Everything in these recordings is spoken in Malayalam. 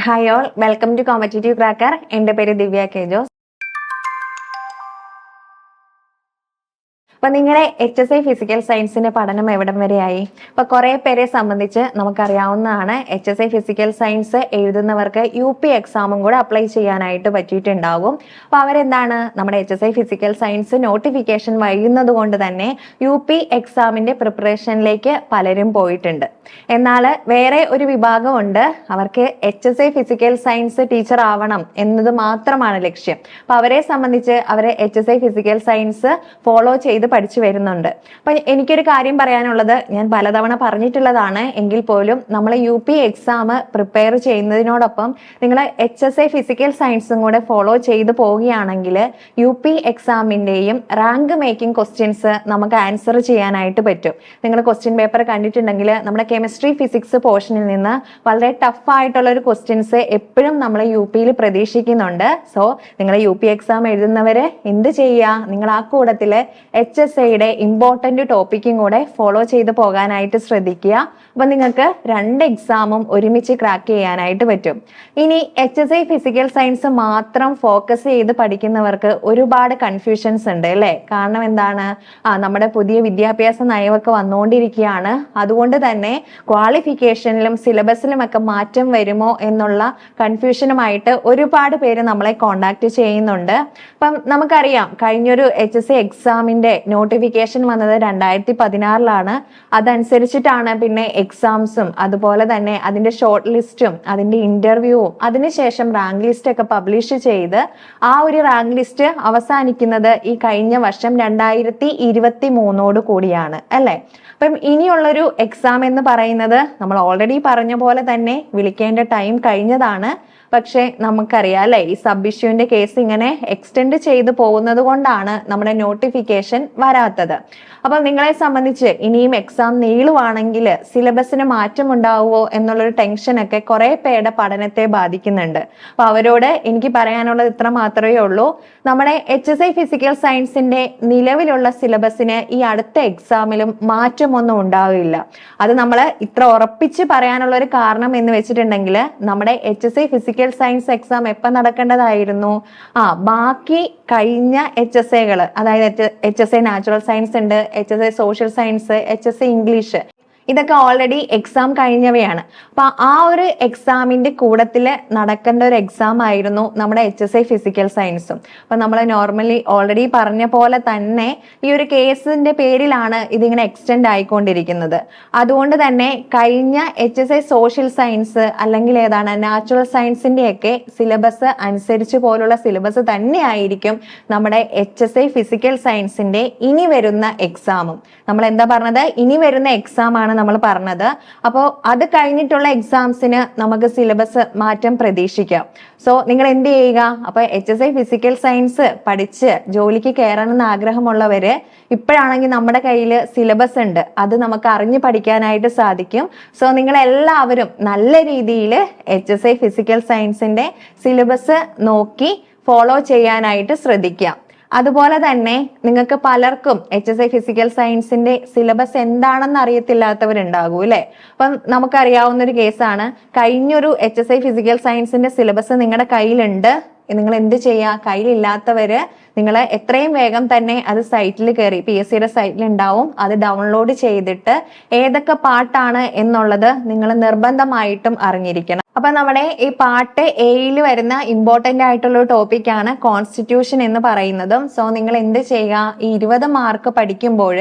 Hi all, welcome to competitive cracker. എൻ്റെ പേര് ദിവ്യ കെ ജോസ്. അപ്പൊ നിങ്ങളുടെ HSI ഫിസിക്കൽ സയൻസിന്റെ പഠനം എവിടം വരെയായി? അപ്പൊ കുറെ പേരെ സംബന്ധിച്ച് നമുക്കറിയാവുന്നതാണ്, HSI ഫിസിക്കൽ സയൻസ് എഴുതുന്നവർക്ക് UP എക്സാമും കൂടെ അപ്ലൈ ചെയ്യാനായിട്ട് പറ്റിയിട്ടുണ്ടാകും. അപ്പൊ അവരെന്താണ്, നമ്മുടെ HSI ഫിസിക്കൽ സയൻസ് നോട്ടിഫിക്കേഷൻ വൈകുന്നത് കൊണ്ട് തന്നെ UP എക്സാമിന്റെ പ്രിപ്പറേഷനിലേക്ക് പലരും പോയിട്ടുണ്ട്. എന്നാൽ വേറെ ഒരു വിഭാഗമുണ്ട്, അവർക്ക് HSI ഫിസിക്കൽ സയൻസ് ടീച്ചർ ആവണം എന്നത് മാത്രമാണ് ലക്ഷ്യം. അപ്പൊ അവരെ സംബന്ധിച്ച് അവരെ HSI ഫിസിക്കൽ സയൻസ് ഫോളോ ചെയ്ത് പഠിച്ചു വരുന്നുണ്ട്. അപ്പൊ എനിക്കൊരു കാര്യം പറയാനുള്ളത്, ഞാൻ പലതവണ പറഞ്ഞിട്ടുള്ളതാണ് എങ്കിൽ പോലും നമ്മൾ UP എക്സാം പ്രിപ്പയർ ചെയ്യുന്നതിനോടൊപ്പം നിങ്ങൾ HSI ഫിസിക്കൽ സയൻസും കൂടെ ഫോളോ ചെയ്ത് പോവുകയാണെങ്കിൽ UP എക്സാമിന്റെയും റാങ്ക് മേക്കിംഗ് ക്വസ്റ്റ്യൻസ് നമുക്ക് ആൻസർ ചെയ്യാനായിട്ട് പറ്റും. നിങ്ങൾ ക്വസ്റ്റ്യൻ പേപ്പർ കണ്ടിട്ടുണ്ടെങ്കിൽ നമ്മുടെ കെമിസ്ട്രി ഫിസിക്സ് പോർഷനിൽ നിന്ന് വളരെ ടഫ് ആയിട്ടുള്ള ഒരു ക്വസ്റ്റ്യൻസ് എപ്പോഴും നമ്മൾ UPയിൽ പ്രതീക്ഷിക്കുന്നുണ്ട്. സോ നിങ്ങൾ UP എക്സാം എഴുതുന്നവര് എന്ത് ചെയ്യുക, നിങ്ങൾ ആ കൂടത്തില് HSIയുടെ ഇമ്പോർട്ടന്റ് ടോപ്പിക്കും കൂടെ ഫോളോ ചെയ്ത് പോകാനായിട്ട് ശ്രദ്ധിക്കുക. അപ്പൊ നിങ്ങൾക്ക് 2 എക്സാമും ഒരുമിച്ച് ക്രാക്ക് ചെയ്യാനായിട്ട് പറ്റും. ഇനി HSI ഫിസിക്കൽ സയൻസ് മാത്രം ഫോക്കസ് ചെയ്ത് പഠിക്കുന്നവർക്ക് ഒരുപാട് കൺഫ്യൂഷൻസ് ഉണ്ട് അല്ലേ? കാരണം എന്താണ്, നമ്മുടെ പുതിയ വിദ്യാഭ്യാസ നയമൊക്കെ വന്നുകൊണ്ടിരിക്കുകയാണ്. അതുകൊണ്ട് തന്നെ ക്വാളിഫിക്കേഷനിലും സിലബസിലും ഒക്കെ മാറ്റം വരുമോ എന്നുള്ള കൺഫ്യൂഷനുമായിട്ട് ഒരുപാട് പേര് നമ്മളെ കോണ്ടാക്ട് ചെയ്യുന്നുണ്ട്. അപ്പം നമുക്കറിയാം, കഴിഞ്ഞൊരു HSI എക്സാമിന്റെ നോട്ടിഫിക്കേഷൻ വന്നത് 2016 അതനുസരിച്ചിട്ടാണ് പിന്നെ എക്സാംസും അതുപോലെ തന്നെ അതിന്റെ ഷോർട്ട് ലിസ്റ്റും അതിന്റെ ഇന്റർവ്യൂവും അതിനുശേഷം റാങ്ക് ലിസ്റ്റ് ഒക്കെ പബ്ലിഷ് ചെയ്ത് ആ ഒരു റാങ്ക് ലിസ്റ്റ് അവസാനിക്കുന്നത് ഈ കഴിഞ്ഞ വർഷം 2023 കൂടിയാണ് അല്ലെ? അപ്പം ഇനിയുള്ളൊരു എക്സാം എന്ന് പറയുന്നത് നമ്മൾ ഓൾറെഡി പറഞ്ഞ പോലെ തന്നെ വിളിക്കേണ്ട ടൈം കഴിഞ്ഞതാണ്. പക്ഷെ നമുക്കറിയാം അല്ലെ, ഈ സബ് ഇഷ്യൂവിന്റെ കേസ് ഇങ്ങനെ എക്സ്റ്റെൻഡ് ചെയ്തു പോകുന്നത് കൊണ്ടാണ് നമ്മുടെ നോട്ടിഫിക്കേഷൻ വരാത്തത്. അപ്പൊ നിങ്ങളെ സംബന്ധിച്ച് ഇനിയും എക്സാം നീളുവാണെങ്കിൽ സിലബസിന് മാറ്റം ഉണ്ടാവുമോ എന്നുള്ളൊരു ടെൻഷനൊക്കെ കുറെ പേരുടെ പഠനത്തെ ബാധിക്കുന്നുണ്ട്. അപ്പൊ അവരോട് എനിക്ക് പറയാനുള്ളത് ഇത്ര മാത്രമേ ഉള്ളൂ, നമ്മുടെ HSI ഫിസിക്കൽ സയൻസിന്റെ നിലവിലുള്ള സിലബസിന് ഈ അടുത്ത എക്സാമിലും മാറ്റമൊന്നും ഉണ്ടാവില്ല. അത് നമ്മൾ ഇത്ര ഉറപ്പിച്ച് പറയാനുള്ള ഒരു കാരണം എന്ന് വെച്ചിട്ടുണ്ടെങ്കിൽ, നമ്മുടെ HSI ഫിസിക്കൽ സയൻസ് എക്സാം എപ്പം നടക്കേണ്ടതായിരുന്നു? ബാക്കി കഴിഞ്ഞ HSIകള്, അതായത് HSI നാച്ചുറൽ സയൻസ് ഉണ്ട്, HSI social science, HSI English, ഇതൊക്കെ ഓൾറെഡി എക്സാം കഴിഞ്ഞവയാണ്. അപ്പൊ ആ ഒരു എക്സാമിന്റെ കൂടത്തില് നടക്കേണ്ട ഒരു എക്സാം ആയിരുന്നു നമ്മുടെ HSI ഫിസിക്കൽ സയൻസും. അപ്പൊ നമ്മൾ നോർമലി ഓൾറെഡി പറഞ്ഞ പോലെ തന്നെ ഈ ഒരു കേസിന്റെ പേരിലാണ് ഇതിങ്ങനെ എക്സ്റ്റെൻഡ് ആയിക്കൊണ്ടിരിക്കുന്നത്. അതുകൊണ്ട് തന്നെ കഴിഞ്ഞ HSI സോഷ്യൽ സയൻസ് അല്ലെങ്കിൽ ഏതാണ് നാച്ചുറൽ സയൻസിന്റെ ഒക്കെ സിലബസ് അനുസരിച്ച് പോലുള്ള സിലബസ് തന്നെ ആയിരിക്കും നമ്മുടെ HSI ഫിസിക്കൽ സയൻസിന്റെ ഇനി വരുന്ന എക്സാമും. നമ്മൾ എന്താ പറഞ്ഞത്, ഇനി വരുന്ന എക്സാം ആണ് നമ്മൾ പറഞ്ഞത്. അപ്പോൾ അത് കഴിഞ്ഞിട്ടുള്ള എക്സാംസിന് നമുക്ക് സിലബസ് മാറ്റം പ്രതീക്ഷിക്കാം. സോ നിങ്ങൾ എന്ത് ചെയ്യുക, അപ്പൊ HSI ഫിസിക്കൽ സയൻസ് പഠിച്ച് ജോലിക്ക് കയറണമെന്ന് ആഗ്രഹമുള്ളവര് ഇപ്പോഴാണെങ്കിൽ നമ്മുടെ കയ്യിൽ സിലബസ് ഉണ്ട്, അത് നമുക്ക് അറിഞ്ഞു പഠിക്കാനായിട്ട് സാധിക്കും. സോ നിങ്ങൾ എല്ലാവരും നല്ല രീതിയിൽ HSI ഫിസിക്കൽ സയൻസിന്റെ സിലബസ് നോക്കി ഫോളോ ചെയ്യാനായിട്ട് ശ്രദ്ധിക്കാം. അതുപോലെ തന്നെ നിങ്ങൾക്ക് പലർക്കും HSI ഫിസിക്കൽ സയൻസിന്റെ സിലബസ് എന്താണെന്ന് അറിയത്തില്ലാത്തവരുണ്ടാകും അല്ലെ? അപ്പം നമുക്കറിയാവുന്ന ഒരു കേസാണ്, കഴിഞ്ഞൊരു HSI ഫിസിക്കൽ സയൻസിന്റെ സിലബസ് നിങ്ങളുടെ കയ്യിലുണ്ട്, നിങ്ങൾ എന്ത് ചെയ്യുക, കയ്യിലില്ലാത്തവര് നിങ്ങൾ എത്രയും വേഗം തന്നെ അത് സൈറ്റിൽ കയറി, PSCയുടെ സൈറ്റിൽ ഉണ്ടാവും, അത് ഡൗൺലോഡ് ചെയ്തിട്ട് ഏതൊക്കെ പാർട്ടാണ് എന്നുള്ളത് നിങ്ങൾ നിർബന്ധമായിട്ടും അറിഞ്ഞിരിക്കണം. അപ്പൊ നമ്മുടെ ഈ പാർട്ട് എയിൽ വരുന്ന ഇമ്പോർട്ടന്റ് ആയിട്ടുള്ള ഒരു ടോപ്പിക്കാണ് കോൺസ്റ്റിറ്റ്യൂഷൻ എന്ന് പറയുന്നതും. സോ നിങ്ങൾ എന്ത് ചെയ്യുക, ഈ 20 മാർക്ക് പഠിക്കുമ്പോൾ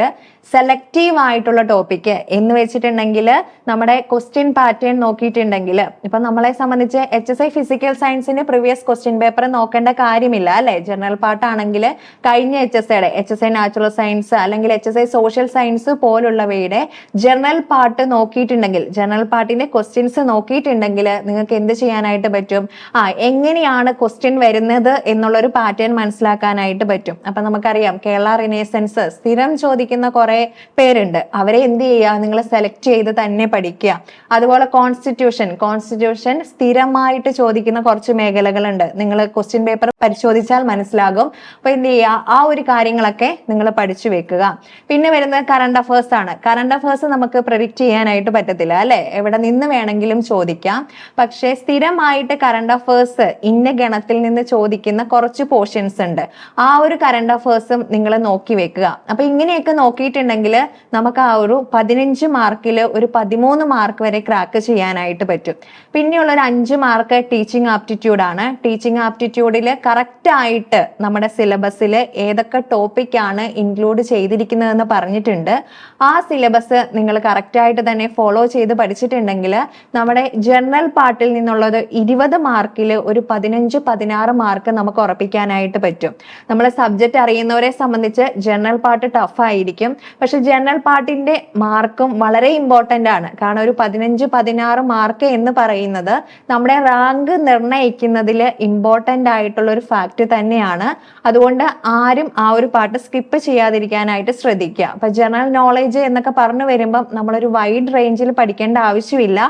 സെലക്റ്റീവ് ആയിട്ടുള്ള ടോപ്പിക്ക് എന്ന് വെച്ചിട്ടുണ്ടെങ്കിൽ നമ്മുടെ ക്വസ്റ്റ്യൻ പാറ്റേൺ നോക്കിയിട്ടുണ്ടെങ്കിൽ, ഇപ്പൊ നമ്മളെ സംബന്ധിച്ച് HSI ഫിസിക്കൽ സയൻസിന്റെ പ്രീവിയസ് ക്വസ്റ്റ്യൻ പേപ്പർ നോക്കേണ്ട കാര്യമില്ല അല്ലെ? ജനറൽ പാർട്ട് ആണെങ്കിൽ കഴിഞ്ഞ HSIയുടെ HSI നാച്ചുറൽ സയൻസ് അല്ലെങ്കിൽ HSI സോഷ്യൽ സയൻസ് പോലുള്ളവയുടെ ജനറൽ പാർട്ട് നോക്കിയിട്ടുണ്ടെങ്കിൽ, ജനറൽ പാർട്ടിന്റെ ക്വസ്റ്റ്യൻസ് നോക്കിയിട്ടുണ്ടെങ്കിൽ നിങ്ങൾക്ക് എന്ത് ചെയ്യാനായിട്ട് പറ്റും, എങ്ങനെയാണ് ക്വസ്റ്റ്യൻ വരുന്നത് എന്നുള്ളൊരു പാറ്റേൺ മനസ്സിലാക്കാനായിട്ട് പറ്റും. അപ്പൊ നമുക്കറിയാം, കേരള റിനേസൻസ് സ്ഥിരം ചോദിക്കുന്ന കുറെ പേരുണ്ട്, അവരെ എന്ത് ചെയ്യുക, നിങ്ങൾ സെലക്ട് ചെയ്ത് തന്നെ പഠിക്കുക. അതുപോലെ കോൺസ്റ്റിറ്റ്യൂഷൻ സ്ഥിരമായിട്ട് ചോദിക്കുന്ന കുറച്ച് മേഖലകളുണ്ട്, നിങ്ങൾ ക്വസ്റ്റ്യൻ പേപ്പർ പരിശോധിച്ചാൽ മനസ്സിലാകും. അപ്പൊ എന്ത് ചെയ്യുക, ആ ഒരു കാര്യങ്ങളൊക്കെ നിങ്ങൾ പഠിച്ചു വെക്കുക. പിന്നെ വരുന്നത് കറണ്ട് അഫേഴ്സ് ആണ്. കറണ്ട് അഫേഴ്സ് നമുക്ക് പ്രെഡിക്റ്റ് ചെയ്യാനായിട്ട് പറ്റത്തില്ല അല്ലെ, എവിടെ നിന്ന് വേണമെങ്കിലും ചോദിക്കാം. പക്ഷെ സ്ഥിരമായിട്ട് കറണ്ട് അഫേഴ്സ് ഇന്ന ഗണത്തിൽ നിന്ന് ചോദിക്കുന്ന കുറച്ച് പോർഷൻസ് ഉണ്ട്. ആ ഒരു കറണ്ട് അഫേഴ്സും നിങ്ങൾ നോക്കി വെക്കുക. അപ്പൊ ഇങ്ങനെയൊക്കെ നോക്കിയിട്ടുണ്ടെങ്കിൽ നമുക്ക് ആ ഒരു 15 മാർക്കിൽ ഒരു 13 മാർക്ക് വരെ ക്രാക്ക് ചെയ്യാനായിട്ട് പറ്റും. പിന്നെയുള്ള ഒരു 5 മാർക്ക് ടീച്ചിങ് ആപ്റ്റിറ്റ്യൂഡ് ആണ്. ടീച്ചിങ് ആപ്റ്റിറ്റ്യൂഡിൽ കറക്റ്റ് ആയിട്ട് നമ്മുടെ സിലബസിൽ ഏതൊക്കെ ടോപ്പിക് ആണ് ഇൻക്ലൂഡ് ചെയ്തിരിക്കുന്നതെന്ന് പറഞ്ഞിട്ടുണ്ട്. ആ സിലബസ് നിങ്ങൾ കറക്റ്റ് ആയിട്ട് തന്നെ ഫോളോ ചെയ്ത് പഠിച്ചിട്ടുണ്ടെങ്കിൽ നമ്മുടെ ജനറൽ പാർട്ടിൽ നിന്നുള്ളത് 20 മാർക്കിൽ ഒരു 15-16 മാർക്ക് നമുക്ക് ഉറപ്പിക്കാനായിട്ട് പറ്റും. നമ്മളെ സബ്ജക്റ്റ് അറിയുന്നവരെ സംബന്ധിച്ച് ജനറൽ പാർട്ട് ടഫ് ആയിരിക്കും. പക്ഷെ ജനറൽ പാർട്ടിന്റെ മാർക്കും വളരെ ഇമ്പോർട്ടന്റ് ആണ്. കാരണം ഒരു 15-16 മാർക്ക് എന്ന് പറയുന്നത് നമ്മുടെ റാങ്ക് നിർണ്ണയിക്കുന്നതിൽ ഇമ്പോർട്ടന്റ് ആയിട്ടുള്ള ഒരു ഫാക്ട് തന്നെയാണ്. അതുകൊണ്ട് ആരും ആ ഒരു പാർട്ട് സ്കിപ്പ് ചെയ്യാതിരിക്കാനായിട്ട് ശ്രദ്ധിക്കുക. അപ്പൊ ജനറൽ നോളേജ് എന്നൊക്കെ പറഞ്ഞു വരുമ്പം നമ്മളൊരു വൈഡ് റേഞ്ചിൽ പഠിക്കേണ്ട ആവശ്യമില്ല.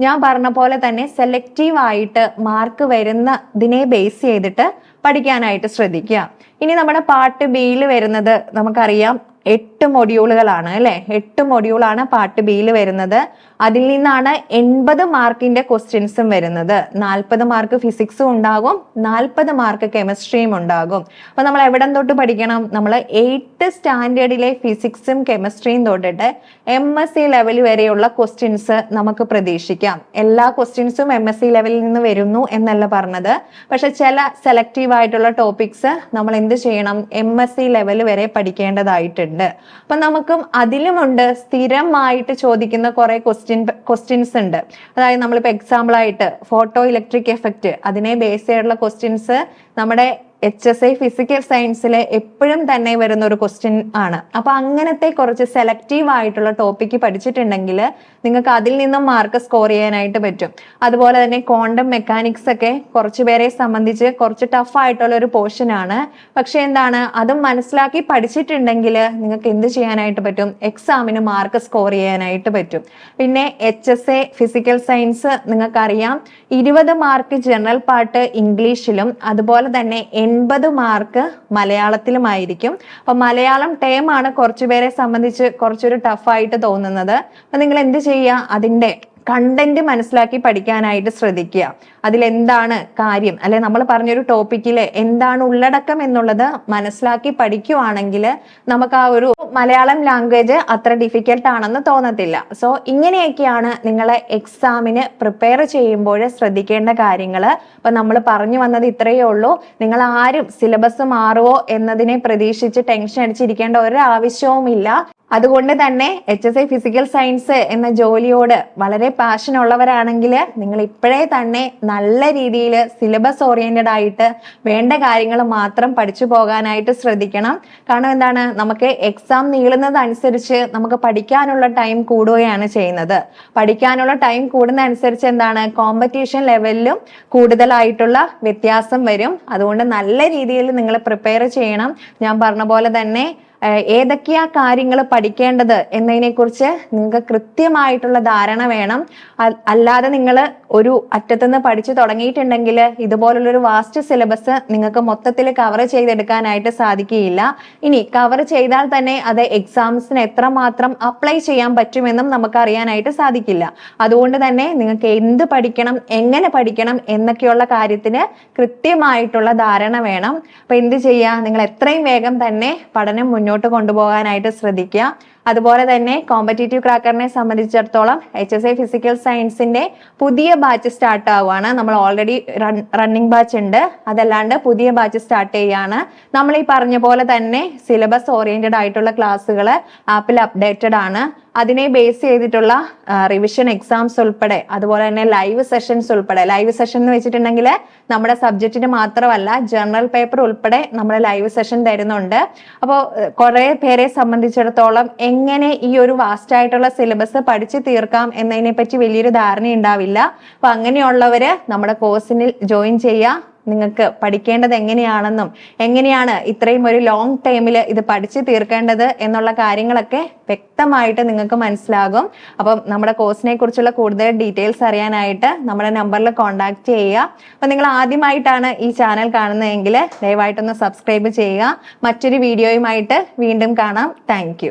ഞാൻ പറഞ്ഞ പോലെ തന്നെ സെലക്റ്റീവ് ആയിട്ട് മാർക്ക് വരുന്നതിനെ ബേസ് ചെയ്തിട്ട് പഠിക്കാനായിട്ട് ശ്രദ്ധിക്കുക. ഇനി നമ്മുടെ പാർട്ട് ബിയിൽ വരുന്നത് നമുക്കറിയാം 8 മൊഡ്യൂളുകളാണ് അല്ലെ. 8 മൊഡ്യൂളാണ് പാർട്ട് ബിയിൽ വരുന്നത്. അതിൽ നിന്നാണ് 80 മാർക്കിന്റെ ക്വസ്റ്റ്യൻസും വരുന്നത്. 40 മാർക്ക് ഫിസിക്സും ഉണ്ടാകും, 40 മാർക്ക് കെമിസ്ട്രിയും ഉണ്ടാകും. അപ്പൊ നമ്മൾ എവിടെ തൊട്ട് പഠിക്കണം? നമ്മൾ 8th സ്റ്റാൻഡേർഡിലെ ഫിസിക്സും കെമിസ്ട്രിയും തൊട്ടിട്ട് MSc ലെവൽ വരെയുള്ള ക്വസ്റ്റ്യൻസ് നമുക്ക് പ്രതീക്ഷിക്കാം. എല്ലാ ക്വസ്റ്റ്യൻസും MSc ലെവലിൽ നിന്ന് വരുന്നു എന്നല്ല പറഞ്ഞത്. പക്ഷെ ചില സെലക്റ്റീവ് ആയിട്ടുള്ള ടോപ്പിക്സ് നമ്മൾ എന്ത് ചെയ്യണം? MSc ലെവൽ വരെ പഠിക്കേണ്ടതായിട്ടുണ്ട്. അപ്പൊ നമുക്കും അതിലുമുണ്ട് സ്ഥിരമായിട്ട് ചോദിക്കുന്ന കുറെ ക്വസ്റ്റ്യൻസ് ഉണ്ട്. അതായത് നമ്മളിപ്പോ എക്സാമ്പിൾ ആയിട്ട് ഫോട്ടോ ഇലക്ട്രിക് എഫക്റ്റ്, അതിനെ ബേസ് ചെയ്തിട്ടുള്ള ക്വസ്റ്റ്യൻസ് നമ്മുടെ HSI ഫിസിക്കൽ സയൻസിലെ എപ്പോഴും തന്നെ വരുന്ന ഒരു ക്വസ്റ്റ്യൻ ആണ്. അപ്പൊ അങ്ങനത്തെ കുറച്ച് സെലക്റ്റീവ് ആയിട്ടുള്ള ടോപ്പിക്ക് പഠിച്ചിട്ടുണ്ടെങ്കിൽ നിങ്ങൾക്ക് അതിൽ നിന്നും മാർക്ക് സ്കോർ ചെയ്യാനായിട്ട് പറ്റും. അതുപോലെ തന്നെ ക്വാണ്ടം മെക്കാനിക്സ് ഒക്കെ കുറച്ചു പേരെ സംബന്ധിച്ച് കുറച്ച് ടഫ് ആയിട്ടുള്ള ഒരു പോർഷൻ ആണ്. പക്ഷെ എന്താണ്, അതും മനസ്സിലാക്കി പഠിച്ചിട്ടുണ്ടെങ്കിൽ നിങ്ങൾക്ക് എന്ത് ചെയ്യാനായിട്ട് പറ്റും? എക്സാമിന് മാർക്ക് സ്കോർ ചെയ്യാനായിട്ട് പറ്റും. പിന്നെ HSA ഫിസിക്കൽ സയൻസ് നിങ്ങൾക്കറിയാം 20 മാർക്ക് ജനറൽ പാർട്ട് ഇംഗ്ലീഷിലും അതുപോലെ തന്നെ 80 മാർക്ക് മലയാളത്തിലുമായിരിക്കും. അപ്പൊ മലയാളം ടേം ആണ് കുറച്ചുപേരെ സംബന്ധിച്ച് കുറച്ചൊരു ടഫായിട്ട് തോന്നുന്നത്. അപ്പൊ നിങ്ങൾ എന്ത് ചെയ്യുക? അതിന്റെ കണ്ടന്റ് മനസ്സിലാക്കി പഠിക്കാനായിട്ട് ശ്രദ്ധിക്കുക. അതിലെന്താണ് കാര്യം, അല്ലെ നമ്മൾ പറഞ്ഞൊരു ടോപ്പിക്കില് എന്താണ് ഉള്ളടക്കം എന്നുള്ളത് മനസ്സിലാക്കി പഠിക്കുവാണെങ്കിൽ നമുക്ക് ആ ഒരു മലയാളം ലാംഗ്വേജ് അത്ര ഡിഫിക്കൽട്ട് ആണെന്ന് തോന്നത്തില്ല. സോ ഇങ്ങനെയൊക്കെയാണ് നിങ്ങളെ എക്സാമിന് പ്രിപ്പയർ ചെയ്യുമ്പോൾ ശ്രദ്ധിക്കേണ്ട കാര്യങ്ങൾ. അപ്പൊ നമ്മൾ പറഞ്ഞു വന്നത് ഇത്രയേ ഉള്ളൂ. നിങ്ങൾ ആരും സിലബസ് മാറുമോ എന്നതിനെ പ്രതീക്ഷിച്ച് ടെൻഷൻ അടിച്ചിരിക്കേണ്ട ഒരു ആവശ്യവുമില്ല. അതുകൊണ്ട് തന്നെ HSI ഫിസിക്കൽ സയൻസ് എന്ന ജോലിയോട് വളരെ പാഷൻ ഉള്ളവരാണെങ്കിൽ നിങ്ങൾ ഇപ്പോഴേ തന്നെ നല്ല രീതിയിൽ സിലബസ് ഓറിയന്റഡ് ആയിട്ട് വേണ്ട കാര്യങ്ങൾ മാത്രം പഠിച്ചു പോകാനായിട്ട് ശ്രദ്ധിക്കണം. കാരണം എന്താണ്, നമുക്ക് എക്സാം നീളുന്നതനുസരിച്ച് നമുക്ക് പഠിക്കാനുള്ള ടൈം കൂടുകയാണ് ചെയ്യുന്നത്. പഠിക്കാനുള്ള ടൈം കൂടുന്ന അനുസരിച്ച് എന്താണ്, കോമ്പറ്റീഷൻ ലെവലിലും കൂടുതലായിട്ടുള്ള വ്യത്യാസം വരും. അതുകൊണ്ട് നല്ല രീതിയിൽ നിങ്ങൾ പ്രിപ്പയർ ചെയ്യണം. ഞാൻ പറഞ്ഞ പോലെ തന്നെ ഏതൊക്കെയാ കാര്യങ്ങൾ പഠിക്കേണ്ടത് എന്നതിനെ കുറിച്ച് നിങ്ങൾക്ക് കൃത്യമായിട്ടുള്ള ധാരണ വേണം. അല്ലാതെ നിങ്ങൾ ഒരു അറ്റത്തുനിന്ന് പഠിച്ചു തുടങ്ങിയിട്ടുണ്ടെങ്കിൽ ഇതുപോലുള്ളൊരു വാസ്റ്റ് സിലബസ് നിങ്ങൾക്ക് മൊത്തത്തിൽ കവർ ചെയ്തെടുക്കാനായിട്ട് സാധിക്കുകയില്ല. ഇനി കവർ ചെയ്താൽ തന്നെ അത് എക്സാംസിന് എത്രമാത്രം അപ്ലൈ ചെയ്യാൻ പറ്റുമെന്നും നമുക്ക് അറിയാനായിട്ട് സാധിക്കില്ല. അതുകൊണ്ട് തന്നെ നിങ്ങൾക്ക് എന്ത് പഠിക്കണം, എങ്ങനെ പഠിക്കണം എന്നൊക്കെയുള്ള കാര്യത്തിന് കൃത്യമായിട്ടുള്ള ധാരണ വേണം. അപ്പൊ എന്ത് ചെയ്യുക, നിങ്ങൾ എത്രയും വേഗം തന്നെ പഠനം മുന്നോട്ട് കൊണ്ടുപോകാനായിട്ട് ശ്രദ്ധിക്കുക. അതുപോലെ തന്നെ കോമ്പറ്റേറ്റീവ് ക്രാക്കറിനെ സംബന്ധിച്ചിടത്തോളം HSI ഫിസിക്കൽ സയൻസിന്റെ പുതിയ ബാച്ച് സ്റ്റാർട്ട് ആവുകയാണ്. നമ്മൾ ഓൾറെഡി റണ്ണിങ് ബാച്ച് ഉണ്ട്. അതല്ലാണ്ട് പുതിയ ബാച്ച് സ്റ്റാർട്ട് ചെയ്യാണ്. നമ്മൾ ഈ പറഞ്ഞ പോലെ തന്നെ സിലബസ് ഓറിയന്റഡ് ആയിട്ടുള്ള ക്ലാസ്സുകൾ ആപ്പിൽ അപ്ഡേറ്റഡ് ആണ്. അതിനെ ബേസ് ചെയ്തിട്ടുള്ള റിവിഷൻ എക്സാംസ് ഉൾപ്പെടെ അതുപോലെ തന്നെ ലൈവ് സെഷൻസ് ഉൾപ്പെടെ, ലൈവ് സെഷൻ എന്ന് വെച്ചിട്ടുണ്ടെങ്കിൽ നമ്മുടെ സബ്ജക്റ്റിന് മാത്രമല്ല ജനറൽ പേപ്പർ ഉൾപ്പെടെ നമ്മൾ ലൈവ് സെഷൻ തരുന്നുണ്ട്. അപ്പോൾ കുറെ പേരെ സംബന്ധിച്ചിടത്തോളം എങ്ങനെ ഈ ഒരു വാസ്റ്റ് ആയിട്ടുള്ള സിലബസ് പഠിച്ചു തീർക്കാം എന്നതിനെ പറ്റി വലിയൊരു ധാരണ ഉണ്ടാവില്ല. അപ്പൊ അങ്ങനെയുള്ളവര് നമ്മുടെ കോഴ്സിന് ജോയിൻ ചെയ്യുക. നിങ്ങൾക്ക് പഠിക്കേണ്ടത് എങ്ങനെയാണെന്നും എങ്ങനെയാണ് ഇത്രയും ഒരു ലോങ് ടൈമിൽ ഇത് പഠിച്ചു തീർക്കേണ്ടത് എന്നുള്ള കാര്യങ്ങളൊക്കെ വ്യക്തമായിട്ട് നിങ്ങൾക്ക് മനസ്സിലാകും. അപ്പം നമ്മുടെ കോഴ്സിനെ കുറിച്ചുള്ള കൂടുതൽ ഡീറ്റെയിൽസ് അറിയാനായിട്ട് നമ്മുടെ നമ്പറിൽ കോൺടാക്ട് ചെയ്യുക. അപ്പം നിങ്ങൾ ആദ്യമായിട്ടാണ് ഈ ചാനൽ കാണുന്നതെങ്കിൽ ദയവായിട്ടൊന്ന് സബ്സ്ക്രൈബ് ചെയ്യുക. മറ്റൊരു വീഡിയോയുമായിട്ട് വീണ്ടും കാണാം. താങ്ക്